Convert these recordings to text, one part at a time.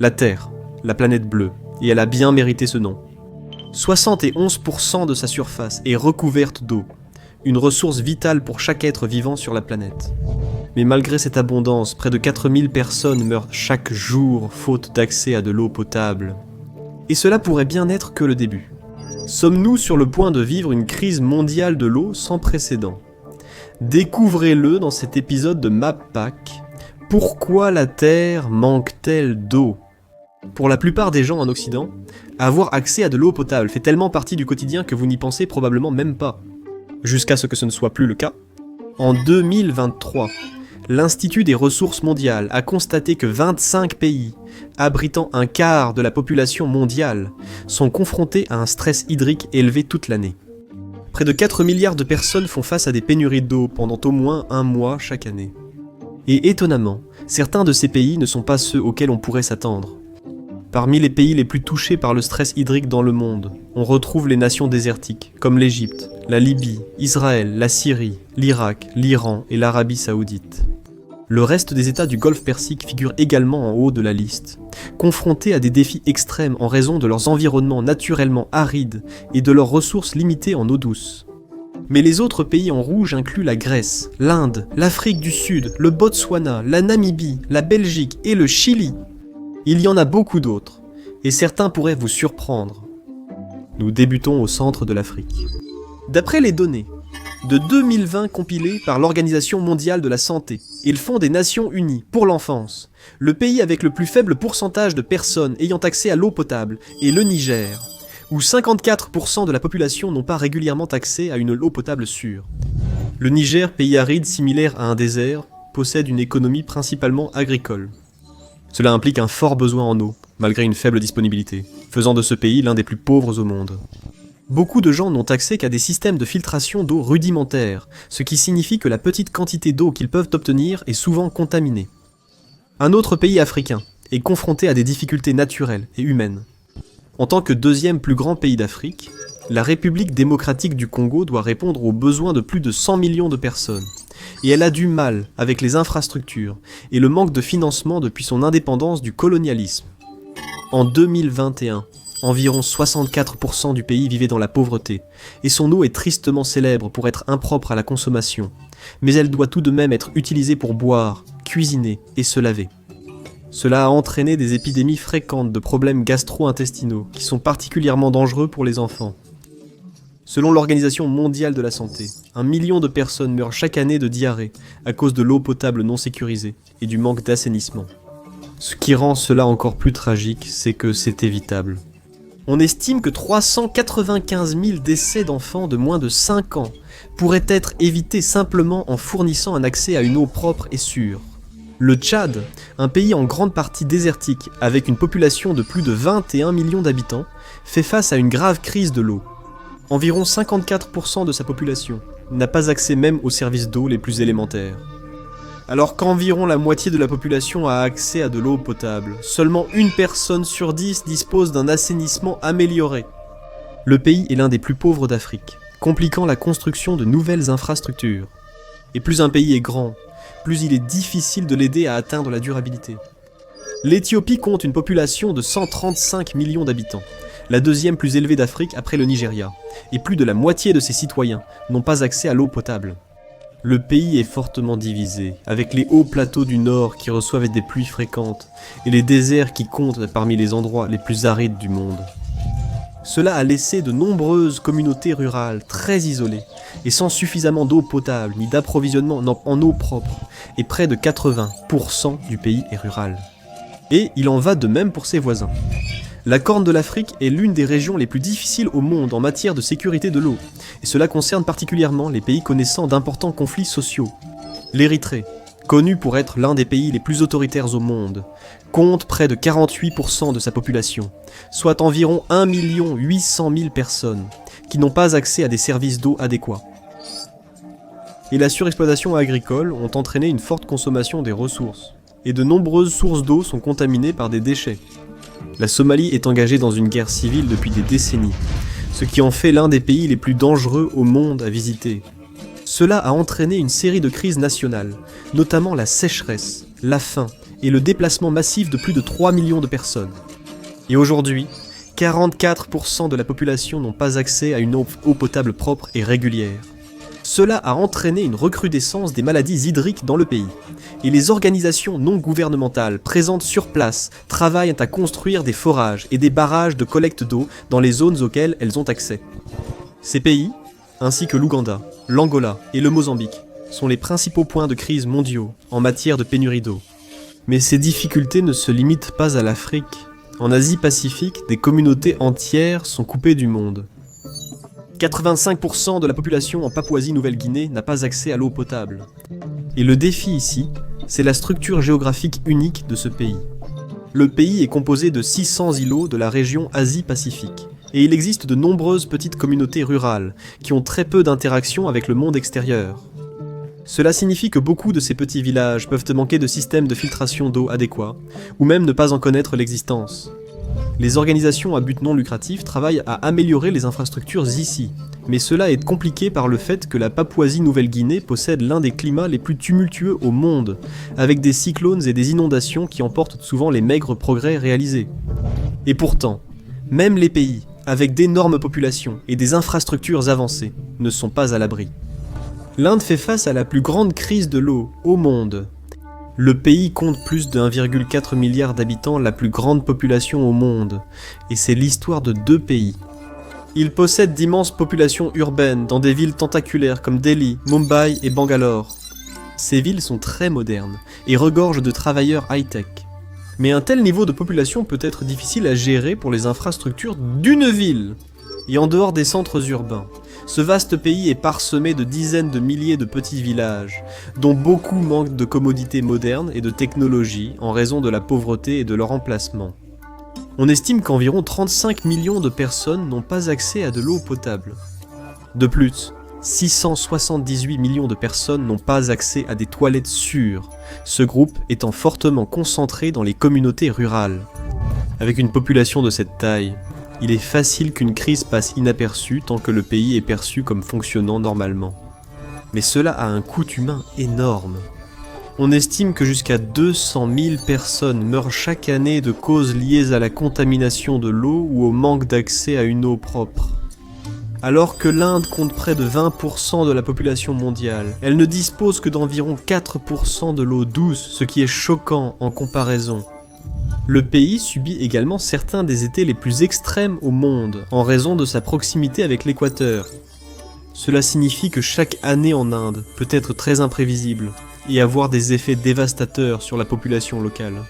La Terre, la planète bleue, et elle a bien mérité ce nom. 71% de sa surface est recouverte d'eau, une ressource vitale pour chaque être vivant sur la planète. Mais malgré cette abondance, près de 4000 personnes meurent chaque jour faute d'accès à de l'eau potable. Et cela pourrait bien être que le début. Sommes-nous sur le point de vivre une crise mondiale de l'eau sans précédent? Découvrez-le dans cet épisode de MapPack. Pourquoi la Terre manque-t-elle d'eau? Pour la plupart des gens en Occident, avoir accès à de l'eau potable fait tellement partie du quotidien que vous n'y pensez probablement même pas. Jusqu'à ce que ce ne soit plus le cas. En 2023, l'Institut des ressources mondiales a constaté que 25 pays, abritant un quart de la population mondiale, sont confrontés à un stress hydrique élevé toute l'année. Près de 4 milliards de personnes font face à des pénuries d'eau pendant au moins un mois chaque année. Et étonnamment, certains de ces pays ne sont pas ceux auxquels on pourrait s'attendre. Parmi les pays les plus touchés par le stress hydrique dans le monde, on retrouve les nations désertiques, comme l'Égypte, la Libye, Israël, la Syrie, l'Irak, l'Iran et l'Arabie Saoudite. Le reste des États du Golfe Persique figure également en haut de la liste, confrontés à des défis extrêmes en raison de leurs environnements naturellement arides et de leurs ressources limitées en eau douce. Mais les autres pays en rouge incluent la Grèce, l'Inde, l'Afrique du Sud, le Botswana, la Namibie, la Belgique et le Chili. Il y en a beaucoup d'autres, et certains pourraient vous surprendre. Nous débutons au centre de l'Afrique. D'après les données de 2020 compilées par l'Organisation mondiale de la santé et le Fonds des Nations unies pour l'enfance, le pays avec le plus faible pourcentage de personnes ayant accès à l'eau potable est le Niger, où 54% de la population n'ont pas régulièrement accès à une eau potable sûre. Le Niger, pays aride similaire à un désert, possède une économie principalement agricole. Cela implique un fort besoin en eau, malgré une faible disponibilité, faisant de ce pays l'un des plus pauvres au monde. Beaucoup de gens n'ont accès qu'à des systèmes de filtration d'eau rudimentaires, ce qui signifie que la petite quantité d'eau qu'ils peuvent obtenir est souvent contaminée. Un autre pays africain est confronté à des difficultés naturelles et humaines. En tant que deuxième plus grand pays d'Afrique, la République démocratique du Congo doit répondre aux besoins de plus de 100 millions de personnes. Et elle a du mal avec les infrastructures et le manque de financement depuis son indépendance du colonialisme. En 2021, environ 64% du pays vivait dans la pauvreté, et son eau est tristement célèbre pour être impropre à la consommation, mais elle doit tout de même être utilisée pour boire, cuisiner et se laver. Cela a entraîné des épidémies fréquentes de problèmes gastro-intestinaux qui sont particulièrement dangereux pour les enfants. Selon l'Organisation mondiale de la santé, 1 million de personnes meurent chaque année de diarrhée à cause de l'eau potable non sécurisée et du manque d'assainissement. Ce qui rend cela encore plus tragique, c'est que c'est évitable. On estime que 395 000 décès d'enfants de moins de 5 ans pourraient être évités simplement en fournissant un accès à une eau propre et sûre. Le Tchad, un pays en grande partie désertique avec une population de plus de 21 millions d'habitants, fait face à une grave crise de l'eau. Environ 54% de sa population n'a pas accès même aux services d'eau les plus élémentaires. Alors qu'environ la moitié de la population a accès à de l'eau potable, seulement 1 personne sur 10 dispose d'un assainissement amélioré. Le pays est l'un des plus pauvres d'Afrique, compliquant la construction de nouvelles infrastructures. Et plus un pays est grand, plus il est difficile de l'aider à atteindre la durabilité. L'Éthiopie compte une population de 135 millions d'habitants, la deuxième plus élevée d'Afrique après le Nigeria, et plus de la moitié de ses citoyens n'ont pas accès à l'eau potable. Le pays est fortement divisé, avec les hauts plateaux du nord qui reçoivent des pluies fréquentes, et les déserts qui comptent parmi les endroits les plus arides du monde. Cela a laissé de nombreuses communautés rurales très isolées, et sans suffisamment d'eau potable ni d'approvisionnement en eau propre, et près de 80% du pays est rural. Et il en va de même pour ses voisins. La Corne de l'Afrique est l'une des régions les plus difficiles au monde en matière de sécurité de l'eau, et cela concerne particulièrement les pays connaissant d'importants conflits sociaux. L'Érythrée, connu pour être l'un des pays les plus autoritaires au monde, compte près de 48% de sa population, soit environ 1 800 000 personnes, qui n'ont pas accès à des services d'eau adéquats. Et la surexploitation agricole ont entraîné une forte consommation des ressources, et de nombreuses sources d'eau sont contaminées par des déchets. La Somalie est engagée dans une guerre civile depuis des décennies, ce qui en fait l'un des pays les plus dangereux au monde à visiter. Cela a entraîné une série de crises nationales, notamment la sécheresse, la faim et le déplacement massif de plus de 3 millions de personnes. Et aujourd'hui, 44% de la population n'ont pas accès à une eau potable propre et régulière. Cela a entraîné une recrudescence des maladies hydriques dans le pays, et les organisations non gouvernementales présentes sur place travaillent à construire des forages et des barrages de collecte d'eau dans les zones auxquelles elles ont accès. Ces pays, ainsi que l'Ouganda, l'Angola et le Mozambique, sont les principaux points de crise mondiaux en matière de pénurie d'eau. Mais ces difficultés ne se limitent pas à l'Afrique. En Asie-Pacifique, des communautés entières sont coupées du monde. 85% de la population en Papouasie-Nouvelle-Guinée n'a pas accès à l'eau potable. Et le défi ici, c'est la structure géographique unique de ce pays. Le pays est composé de 600 îlots de la région Asie-Pacifique, et il existe de nombreuses petites communautés rurales qui ont très peu d'interaction avec le monde extérieur. Cela signifie que beaucoup de ces petits villages peuvent manquer de systèmes de filtration d'eau adéquats, ou même ne pas en connaître l'existence. Les organisations à but non lucratif travaillent à améliorer les infrastructures ici, mais cela est compliqué par le fait que la Papouasie-Nouvelle-Guinée possède l'un des climats les plus tumultueux au monde, avec des cyclones et des inondations qui emportent souvent les maigres progrès réalisés. Et pourtant, même les pays, avec d'énormes populations et des infrastructures avancées, ne sont pas à l'abri. L'Inde fait face à la plus grande crise de l'eau au monde. Le pays compte plus de 1,4 milliard d'habitants, la plus grande population au monde, et c'est l'histoire de deux pays. Il possède d'immenses populations urbaines dans des villes tentaculaires comme Delhi, Mumbai et Bangalore. Ces villes sont très modernes et regorgent de travailleurs high-tech. Mais un tel niveau de population peut être difficile à gérer pour les infrastructures d'une ville. Et en dehors des centres urbains, ce vaste pays est parsemé de dizaines de milliers de petits villages, dont beaucoup manquent de commodités modernes et de technologies en raison de la pauvreté et de leur emplacement. On estime qu'environ 35 millions de personnes n'ont pas accès à de l'eau potable. De plus, 678 millions de personnes n'ont pas accès à des toilettes sûres, ce groupe étant fortement concentré dans les communautés rurales. Avec une population de cette taille, il est facile qu'une crise passe inaperçue tant que le pays est perçu comme fonctionnant normalement. Mais cela a un coût humain énorme. On estime que jusqu'à 200 000 personnes meurent chaque année de causes liées à la contamination de l'eau ou au manque d'accès à une eau propre. Alors que l'Inde compte près de 20% de la population mondiale, elle ne dispose que d'environ 4% de l'eau douce, ce qui est choquant en comparaison. Le pays subit également certains des étés les plus extrêmes au monde, en raison de sa proximité avec l'équateur. Cela signifie que chaque année en Inde peut être très imprévisible, et avoir des effets dévastateurs sur la population locale.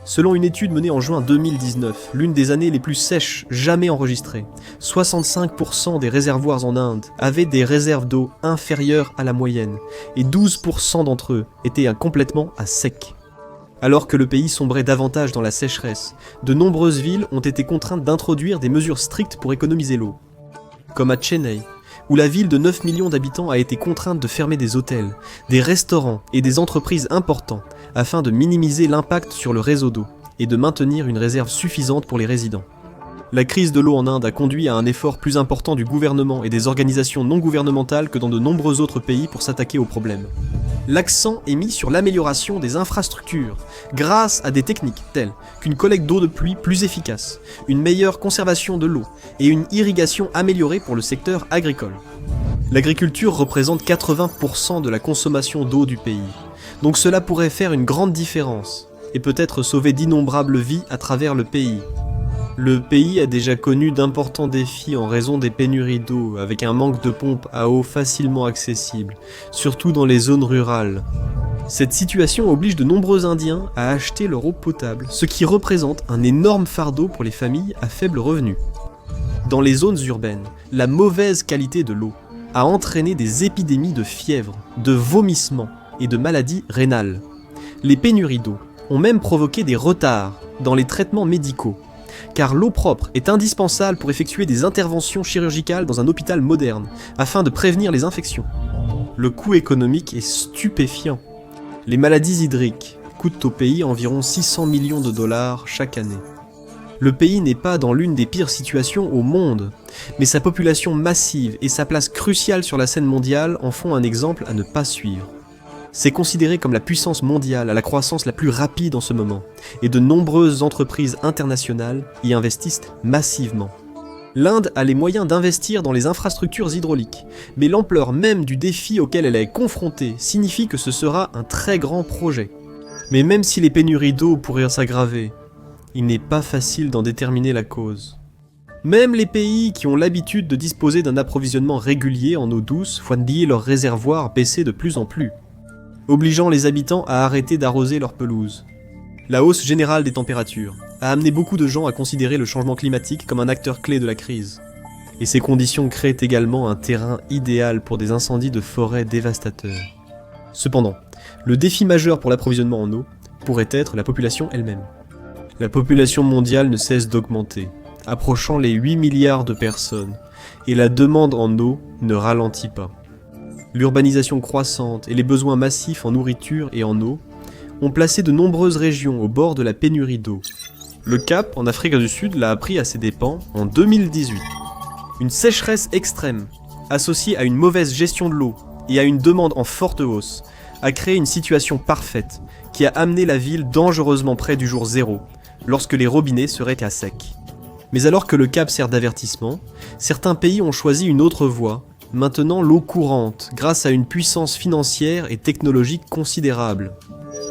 Selon une étude menée en juin 2019, l'une des années les plus sèches jamais enregistrées, 65% des réservoirs en Inde avaient des réserves d'eau inférieures à la moyenne, et 12% d'entre eux étaient complètement à sec. Alors que le pays sombrait davantage dans la sécheresse, de nombreuses villes ont été contraintes d'introduire des mesures strictes pour économiser l'eau. Comme à Chennai, où la ville de 9 millions d'habitants a été contrainte de fermer des hôtels, des restaurants et des entreprises importants afin de minimiser l'impact sur le réseau d'eau et de maintenir une réserve suffisante pour les résidents. La crise de l'eau en Inde a conduit à un effort plus important du gouvernement et des organisations non gouvernementales que dans de nombreux autres pays pour s'attaquer au problème. L'accent est mis sur l'amélioration des infrastructures, grâce à des techniques telles qu'une collecte d'eau de pluie plus efficace, une meilleure conservation de l'eau et une irrigation améliorée pour le secteur agricole. L'agriculture représente 80% de la consommation d'eau du pays, donc cela pourrait faire une grande différence et peut-être sauver d'innombrables vies à travers le pays. Le pays a déjà connu d'importants défis en raison des pénuries d'eau, avec un manque de pompes à eau facilement accessibles, surtout dans les zones rurales. Cette situation oblige de nombreux Indiens à acheter leur eau potable, ce qui représente un énorme fardeau pour les familles à faible revenu. Dans les zones urbaines, la mauvaise qualité de l'eau a entraîné des épidémies de fièvre, de vomissements et de maladies rénales. Les pénuries d'eau ont même provoqué des retards dans les traitements médicaux, car l'eau propre est indispensable pour effectuer des interventions chirurgicales dans un hôpital moderne, afin de prévenir les infections. Le coût économique est stupéfiant. Les maladies hydriques coûtent au pays environ 600 millions de dollars chaque année. Le pays n'est pas dans l'une des pires situations au monde, mais sa population massive et sa place cruciale sur la scène mondiale en font un exemple à ne pas suivre. C'est considéré comme la puissance mondiale à la croissance la plus rapide en ce moment, et de nombreuses entreprises internationales y investissent massivement. L'Inde a les moyens d'investir dans les infrastructures hydrauliques, mais l'ampleur même du défi auquel elle est confrontée signifie que ce sera un très grand projet. Mais même si les pénuries d'eau pourraient s'aggraver, il n'est pas facile d'en déterminer la cause. Même les pays qui ont l'habitude de disposer d'un approvisionnement régulier en eau douce voient leurs réservoirs baisser de plus en plus, obligeant les habitants à arrêter d'arroser leurs pelouses. La hausse générale des températures a amené beaucoup de gens à considérer le changement climatique comme un acteur clé de la crise. Et ces conditions créent également un terrain idéal pour des incendies de forêt dévastateurs. Cependant, le défi majeur pour l'approvisionnement en eau pourrait être la population elle-même. La population mondiale ne cesse d'augmenter, approchant les 8 milliards de personnes, et la demande en eau ne ralentit pas. L'urbanisation croissante et les besoins massifs en nourriture et en eau ont placé de nombreuses régions au bord de la pénurie d'eau. Le Cap, en Afrique du Sud, l'a appris à ses dépens en 2018. Une sécheresse extrême, associée à une mauvaise gestion de l'eau et à une demande en forte hausse, a créé une situation parfaite qui a amené la ville dangereusement près du jour zéro, lorsque les robinets seraient à sec. Mais alors que le Cap sert d'avertissement, certains pays ont choisi une autre voie, maintenant l'eau courante, grâce à une puissance financière et technologique considérable.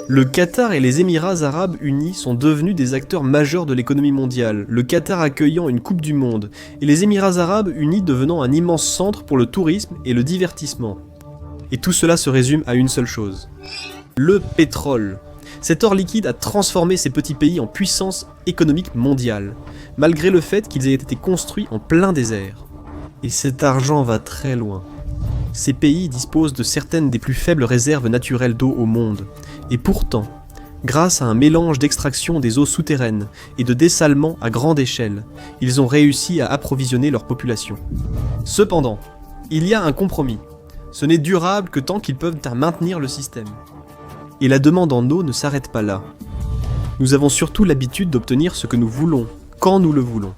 Le Qatar et les Émirats arabes unis sont devenus des acteurs majeurs de l'économie mondiale, le Qatar accueillant une Coupe du Monde, et les Émirats arabes unis devenant un immense centre pour le tourisme et le divertissement. Et tout cela se résume à une seule chose. Le pétrole. Cet or liquide a transformé ces petits pays en puissance économique mondiale, malgré le fait qu'ils aient été construits en plein désert. Et cet argent va très loin. Ces pays disposent de certaines des plus faibles réserves naturelles d'eau au monde, et pourtant, grâce à un mélange d'extraction des eaux souterraines et de dessalement à grande échelle, ils ont réussi à approvisionner leur population. Cependant, il y a un compromis. Ce n'est durable que tant qu'ils peuvent maintenir le système. Et la demande en eau ne s'arrête pas là. Nous avons surtout l'habitude d'obtenir ce que nous voulons, quand nous le voulons.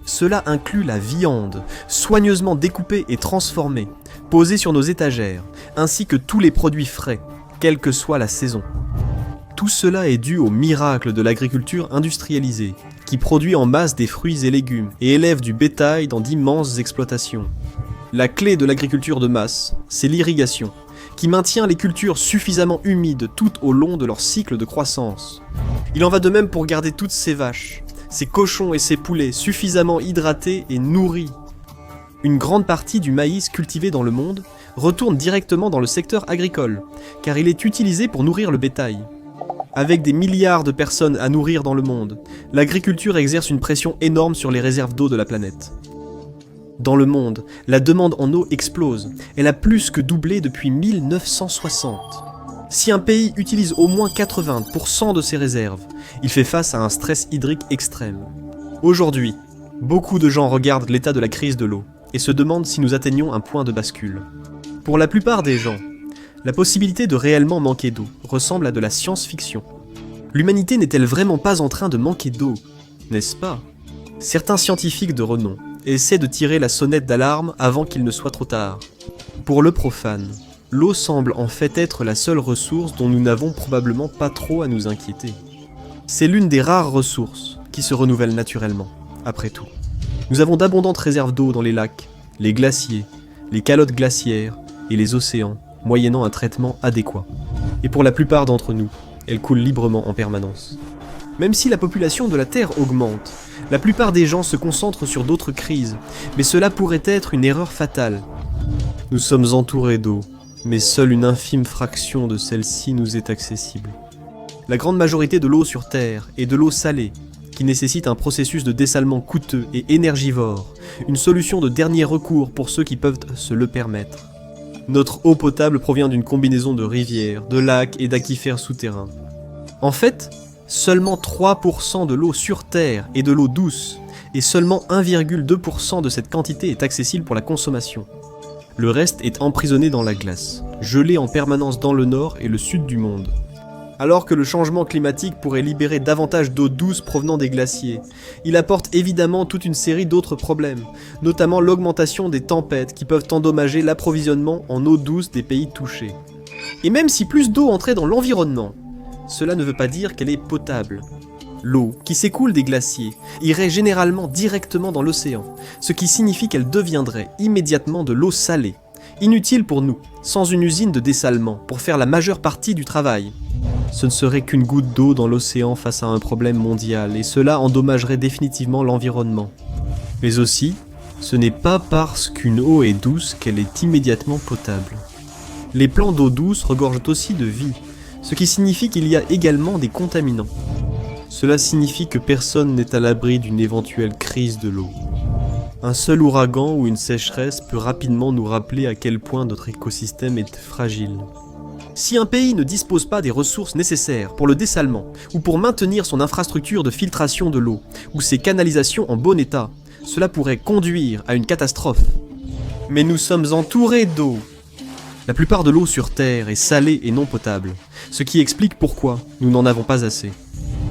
Cela inclut la viande, soigneusement découpée et transformée, posée sur nos étagères, ainsi que tous les produits frais, quelle que soit la saison. Tout cela est dû au miracle de l'agriculture industrialisée, qui produit en masse des fruits et légumes et élève du bétail dans d'immenses exploitations. La clé de l'agriculture de masse, c'est l'irrigation, qui maintient les cultures suffisamment humides tout au long de leur cycle de croissance. Il en va de même pour garder toutes ces vaches, ces cochons et ces poulets suffisamment hydratés et nourris. Une grande partie du maïs cultivé dans le monde retourne directement dans le secteur agricole, car il est utilisé pour nourrir le bétail. Avec des milliards de personnes à nourrir dans le monde, l'agriculture exerce une pression énorme sur les réserves d'eau de la planète. Dans le monde, la demande en eau explose, elle a plus que doublé depuis 1960. Si un pays utilise au moins 80% de ses réserves, il fait face à un stress hydrique extrême. Aujourd'hui, beaucoup de gens regardent l'état de la crise de l'eau et se demandent si nous atteignons un point de bascule. Pour la plupart des gens, la possibilité de réellement manquer d'eau ressemble à de la science-fiction. L'humanité n'est-elle vraiment pas en train de manquer d'eau, n'est-ce pas? Certains scientifiques de renom essaient de tirer la sonnette d'alarme avant qu'il ne soit trop tard. Pour le profane, l'eau semble en fait être la seule ressource dont nous n'avons probablement pas trop à nous inquiéter. C'est l'une des rares ressources qui se renouvellent naturellement, après tout. Nous avons d'abondantes réserves d'eau dans les lacs, les glaciers, les calottes glaciaires et les océans, moyennant un traitement adéquat. Et pour la plupart d'entre nous, elles coulent librement en permanence. Même si la population de la Terre augmente, la plupart des gens se concentrent sur d'autres crises, mais cela pourrait être une erreur fatale. Nous sommes entourés d'eau, mais seule une infime fraction de celle-ci nous est accessible. La grande majorité de l'eau sur Terre est de l'eau salée, qui nécessite un processus de dessalement coûteux et énergivore, une solution de dernier recours pour ceux qui peuvent se le permettre. Notre eau potable provient d'une combinaison de rivières, de lacs et d'aquifères souterrains. En fait, seulement 3% de l'eau sur Terre est de l'eau douce, et seulement 1,2% de cette quantité est accessible pour la consommation. Le reste est emprisonné dans la glace, gelé en permanence dans le nord et le sud du monde. Alors que le changement climatique pourrait libérer davantage d'eau douce provenant des glaciers, il apporte évidemment toute une série d'autres problèmes, notamment l'augmentation des tempêtes qui peuvent endommager l'approvisionnement en eau douce des pays touchés. Et même si plus d'eau entrait dans l'environnement, cela ne veut pas dire qu'elle est potable. L'eau, qui s'écoule des glaciers, irait généralement directement dans l'océan, ce qui signifie qu'elle deviendrait immédiatement de l'eau salée, inutile pour nous, sans une usine de dessalement, pour faire la majeure partie du travail. Ce ne serait qu'une goutte d'eau dans l'océan face à un problème mondial, et cela endommagerait définitivement l'environnement. Mais aussi, ce n'est pas parce qu'une eau est douce qu'elle est immédiatement potable. Les plans d'eau douce regorgent aussi de vie, ce qui signifie qu'il y a également des contaminants. Cela signifie que personne n'est à l'abri d'une éventuelle crise de l'eau. Un seul ouragan ou une sécheresse peut rapidement nous rappeler à quel point notre écosystème est fragile. Si un pays ne dispose pas des ressources nécessaires pour le dessalement ou pour maintenir son infrastructure de filtration de l'eau ou ses canalisations en bon état, cela pourrait conduire à une catastrophe. Mais nous sommes entourés d'eau. La plupart de l'eau sur Terre est salée et non potable, ce qui explique pourquoi nous n'en avons pas assez.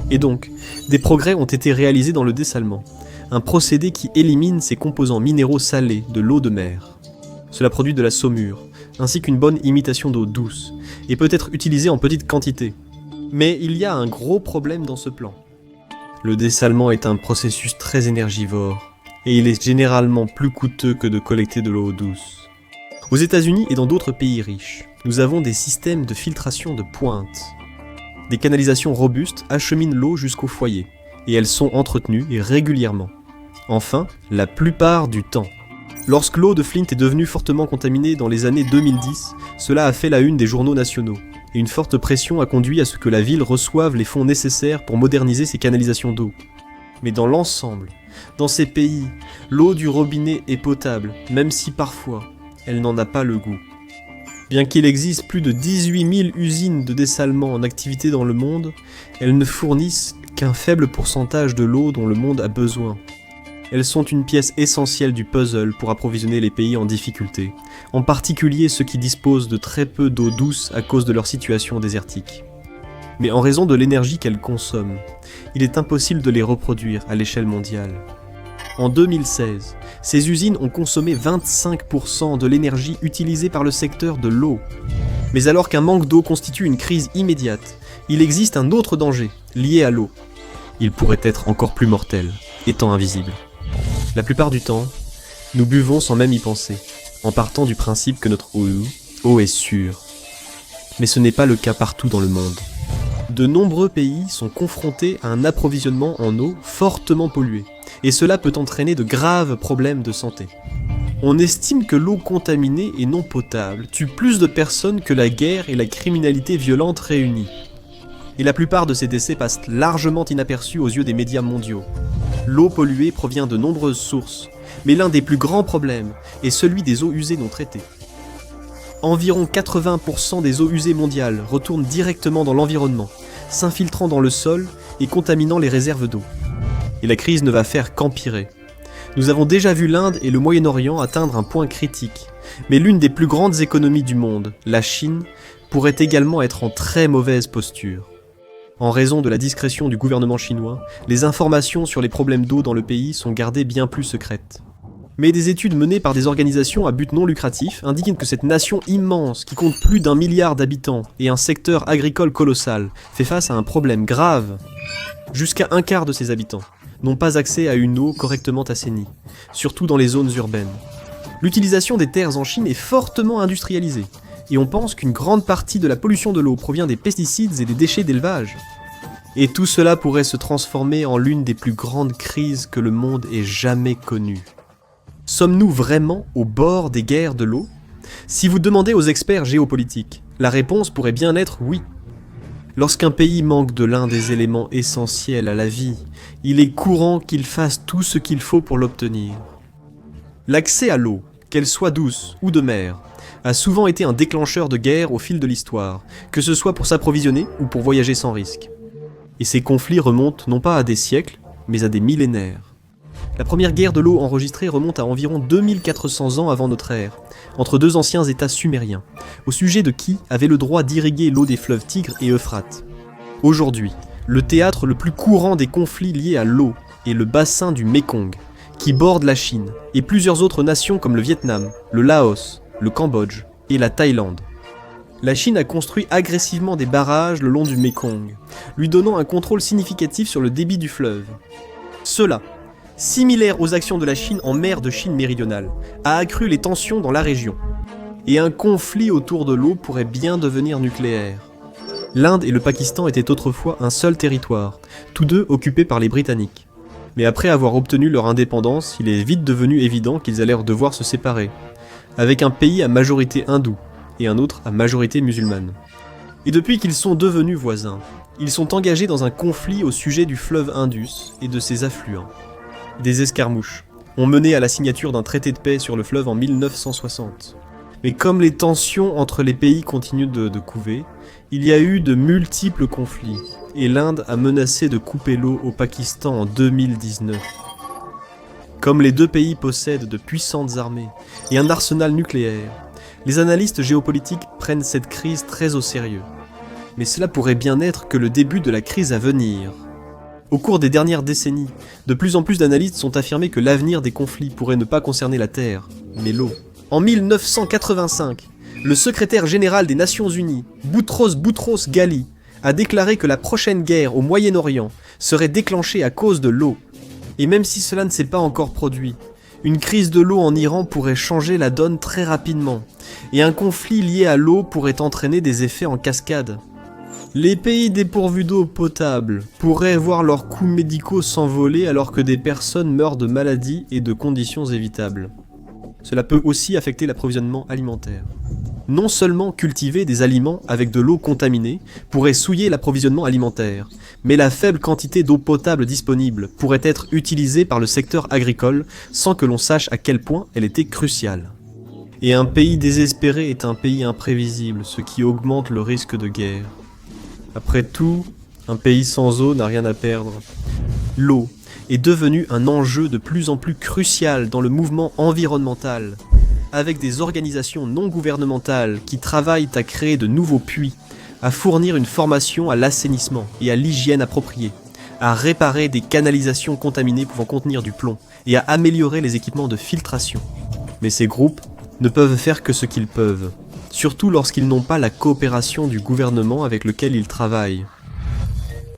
Et donc, des progrès ont été réalisés dans le dessalement, un procédé qui élimine ces composants minéraux salés de l'eau de mer. Cela produit de la saumure, ainsi qu'une bonne imitation d'eau douce, et peut être utilisé en petite quantité. Mais il y a un gros problème dans ce plan. Le dessalement est un processus très énergivore, et il est généralement plus coûteux que de collecter de l'eau douce. Aux États-Unis et dans d'autres pays riches, nous avons des systèmes de filtration de pointe. Des canalisations robustes acheminent l'eau jusqu'au foyer, et elles sont entretenues et régulièrement. Enfin, la plupart du temps. Lorsque l'eau de Flint est devenue fortement contaminée dans les années 2010, cela a fait la une des journaux nationaux, et une forte pression a conduit à ce que la ville reçoive les fonds nécessaires pour moderniser ses canalisations d'eau. Mais dans l'ensemble, dans ces pays, l'eau du robinet est potable, même si parfois, elle n'en a pas le goût. Bien qu'il existe plus de 18 000 usines de dessalement en activité dans le monde, elles ne fournissent qu'un faible pourcentage de l'eau dont le monde a besoin. Elles sont une pièce essentielle du puzzle pour approvisionner les pays en difficulté, en particulier ceux qui disposent de très peu d'eau douce à cause de leur situation désertique. Mais en raison de l'énergie qu'elles consomment, il est impossible de les reproduire à l'échelle mondiale. En 2016, ces usines ont consommé 25% de l'énergie utilisée par le secteur de l'eau. Mais alors qu'un manque d'eau constitue une crise immédiate, il existe un autre danger lié à l'eau. Il pourrait être encore plus mortel, étant invisible. La plupart du temps, nous buvons sans même y penser, en partant du principe que notre eau est sûre. Mais ce n'est pas le cas partout dans le monde. De nombreux pays sont confrontés à un approvisionnement en eau fortement pollué, et cela peut entraîner de graves problèmes de santé. On estime que l'eau contaminée et non potable tue plus de personnes que la guerre et la criminalité violente réunies. Et la plupart de ces décès passent largement inaperçus aux yeux des médias mondiaux. L'eau polluée provient de nombreuses sources, mais l'un des plus grands problèmes est celui des eaux usées non traitées. Environ 80% des eaux usées mondiales retournent directement dans l'environnement, s'infiltrant dans le sol et contaminant les réserves d'eau. Et la crise ne va faire qu'empirer. Nous avons déjà vu l'Inde et le Moyen-Orient atteindre un point critique, mais l'une des plus grandes économies du monde, la Chine, pourrait également être en très mauvaise posture. En raison de la discrétion du gouvernement chinois, les informations sur les problèmes d'eau dans le pays sont gardées bien plus secrètes. Mais des études menées par des organisations à but non lucratif indiquent que cette nation immense, qui compte plus d'1 milliard d'habitants et un secteur agricole colossal, fait face à un problème grave. Jusqu'à un quart de ses habitants n'ont pas accès à une eau correctement assainie, surtout dans les zones urbaines. L'utilisation des terres en Chine est fortement industrialisée, et on pense qu'une grande partie de la pollution de l'eau provient des pesticides et des déchets d'élevage. Et tout cela pourrait se transformer en l'une des plus grandes crises que le monde ait jamais connues. Sommes-nous vraiment au bord des guerres de l'eau ? Si vous demandez aux experts géopolitiques, la réponse pourrait bien être oui. Lorsqu'un pays manque de l'un des éléments essentiels à la vie, il est courant qu'il fasse tout ce qu'il faut pour l'obtenir. L'accès à l'eau, qu'elle soit douce ou de mer, a souvent été un déclencheur de guerre au fil de l'histoire, que ce soit pour s'approvisionner ou pour voyager sans risque. Et ces conflits remontent non pas à des siècles, mais à des millénaires. La première guerre de l'eau enregistrée remonte à environ 2400 ans avant notre ère, entre deux anciens États sumériens, au sujet de qui avait le droit d'irriguer l'eau des fleuves Tigre et Euphrate. Aujourd'hui, le théâtre le plus courant des conflits liés à l'eau est le bassin du Mékong, qui borde la Chine, et plusieurs autres nations comme le Vietnam, le Laos, le Cambodge et la Thaïlande. La Chine a construit agressivement des barrages le long du Mékong, lui donnant un contrôle significatif sur le débit du fleuve. Cela, similaire aux actions de la Chine en mer de Chine méridionale, a accru les tensions dans la région. Et un conflit autour de l'eau pourrait bien devenir nucléaire. L'Inde et le Pakistan étaient autrefois un seul territoire, tous deux occupés par les Britanniques. Mais après avoir obtenu leur indépendance, il est vite devenu évident qu'ils allèrent devoir se séparer, avec un pays à majorité hindoue et un autre à majorité musulmane. Et depuis qu'ils sont devenus voisins, ils sont engagés dans un conflit au sujet du fleuve Indus et de ses affluents. Des escarmouches ont mené à la signature d'un traité de paix sur le fleuve en 1960. Mais comme les tensions entre les pays continuent de couver, il y a eu de multiples conflits, et l'Inde a menacé de couper l'eau au Pakistan en 2019. Comme les deux pays possèdent de puissantes armées et un arsenal nucléaire, les analystes géopolitiques prennent cette crise très au sérieux. Mais cela pourrait bien être que le début de la crise à venir. Au cours des dernières décennies, de plus en plus d'analystes sont affirmés que l'avenir des conflits pourrait ne pas concerner la Terre, mais l'eau. En 1985, le secrétaire général des Nations Unies, Boutros Ghali, a déclaré que la prochaine guerre au Moyen-Orient serait déclenchée à cause de l'eau. Et même si cela ne s'est pas encore produit, une crise de l'eau en Iran pourrait changer la donne très rapidement, et un conflit lié à l'eau pourrait entraîner des effets en cascade. Les pays dépourvus d'eau potable pourraient voir leurs coûts médicaux s'envoler alors que des personnes meurent de maladies et de conditions évitables. Cela peut aussi affecter l'approvisionnement alimentaire. Non seulement cultiver des aliments avec de l'eau contaminée pourrait souiller l'approvisionnement alimentaire, mais la faible quantité d'eau potable disponible pourrait être utilisée par le secteur agricole sans que l'on sache à quel point elle était cruciale. Et un pays désespéré est un pays imprévisible, ce qui augmente le risque de guerre. Après tout, un pays sans eau n'a rien à perdre. L'eau est devenue un enjeu de plus en plus crucial dans le mouvement environnemental, avec des organisations non gouvernementales qui travaillent à créer de nouveaux puits, à fournir une formation à l'assainissement et à l'hygiène appropriée, à réparer des canalisations contaminées pouvant contenir du plomb et à améliorer les équipements de filtration. Mais ces groupes ne peuvent faire que ce qu'ils peuvent, surtout lorsqu'ils n'ont pas la coopération du gouvernement avec lequel ils travaillent.